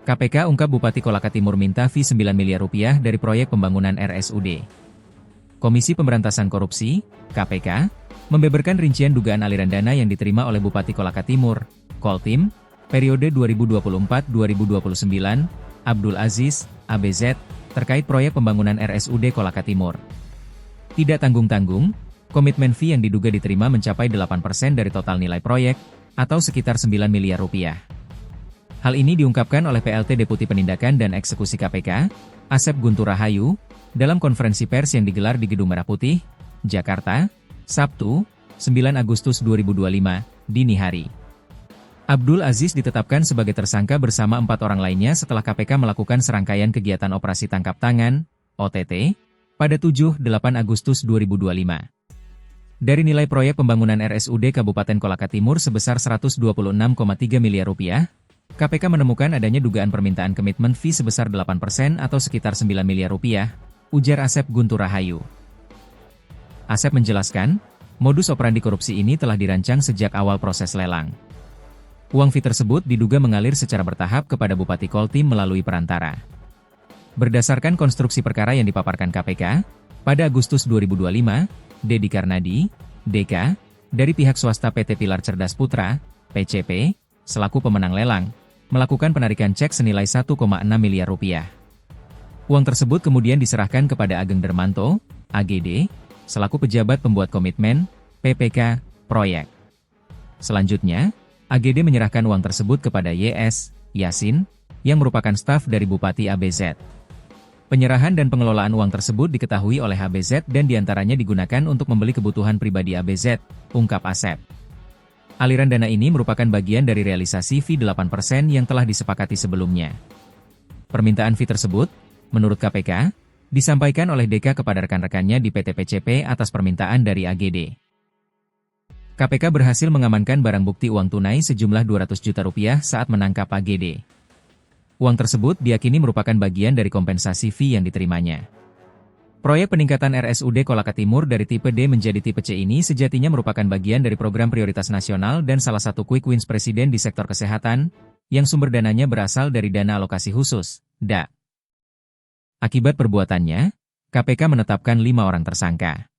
KPK ungkap Bupati Kolaka Timur minta fee 9 miliar rupiah dari proyek pembangunan RSUD. Komisi Pemberantasan Korupsi, KPK, membeberkan rincian dugaan aliran dana yang diterima oleh Bupati Kolaka Timur, Koltim, periode 2024-2029, Abdul Aziz, ABZ, terkait proyek pembangunan RSUD Kolaka Timur. Tidak tanggung-tanggung, komitmen fee yang diduga diterima mencapai 8% dari total nilai proyek, atau sekitar 9 miliar rupiah. Hal ini diungkapkan oleh PLT Deputi Penindakan dan Eksekusi KPK, Asep Guntur Rahayu, dalam konferensi pers yang digelar di Gedung Merah Putih, Jakarta, Sabtu, 9 Agustus 2025, dini hari. Abdul Aziz ditetapkan sebagai tersangka bersama 4 orang lainnya setelah KPK melakukan serangkaian kegiatan operasi tangkap tangan, OTT, pada 7-8 Agustus 2025. Dari nilai proyek pembangunan RSUD Kabupaten Kolaka Timur sebesar 126,3 miliar rupiah, KPK menemukan adanya dugaan permintaan komitmen fee sebesar 8% atau sekitar 9 miliar rupiah, ujar Asep Guntur Rahayu. Asep menjelaskan, modus operandi korupsi ini telah dirancang sejak awal proses lelang. Uang fee tersebut diduga mengalir secara bertahap kepada Bupati Koltim melalui perantara. Berdasarkan konstruksi perkara yang dipaparkan KPK, pada Agustus 2025, Dedi Karnadi, DK, dari pihak swasta PT Pilar Cerdas Putra, PCP, selaku pemenang lelang, melakukan penarikan cek senilai 1,6 miliar rupiah. Uang tersebut kemudian diserahkan kepada Ageng Dermanto, AGD, selaku pejabat pembuat komitmen, PPK, proyek. Selanjutnya, AGD menyerahkan uang tersebut kepada YS, Yasin, yang merupakan staf dari Bupati ABZ. Penyerahan dan pengelolaan uang tersebut diketahui oleh ABZ dan diantaranya digunakan untuk membeli kebutuhan pribadi ABZ, ungkap Asep. Aliran dana ini merupakan bagian dari realisasi fee 8% yang telah disepakati sebelumnya. Permintaan fee tersebut, menurut KPK, disampaikan oleh DK kepada rekan-rekannya di PT PCP atas permintaan dari AGD. KPK berhasil mengamankan barang bukti uang tunai sejumlah 200 juta rupiah saat menangkap AGD. Uang tersebut diyakini merupakan bagian dari kompensasi fee yang diterimanya. Proyek peningkatan RSUD Kolaka Timur dari tipe D menjadi tipe C ini sejatinya merupakan bagian dari program prioritas nasional dan salah satu quick wins Presiden di sektor kesehatan, yang sumber dananya berasal dari dana alokasi khusus, DA. Akibat perbuatannya, KPK menetapkan 5 orang tersangka.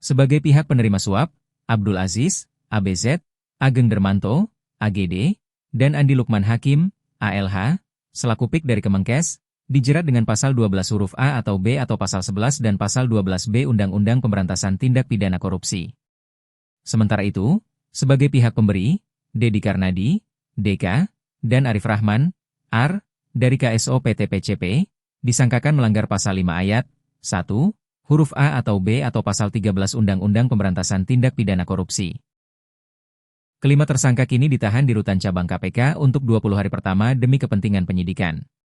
Sebagai pihak penerima suap, Abdul Aziz, ABZ, Ageng Dermanto, AGD, dan Andi Lukman Hakim, ALH, selaku PIK dari Kemenkes, dijerat dengan pasal 12 huruf A atau B atau pasal 11 dan pasal 12B Undang-Undang Pemberantasan Tindak Pidana Korupsi. Sementara itu, sebagai pihak pemberi, Dedi Karnadi, DK, dan Arif Rahman, AR, dari KSO PT PCP, disangkakan melanggar pasal 5 ayat 1, huruf A atau B atau pasal 13 Undang-Undang Pemberantasan Tindak Pidana Korupsi. Kelima tersangka kini ditahan di Rutan Cabang KPK untuk 20 hari pertama demi kepentingan penyidikan.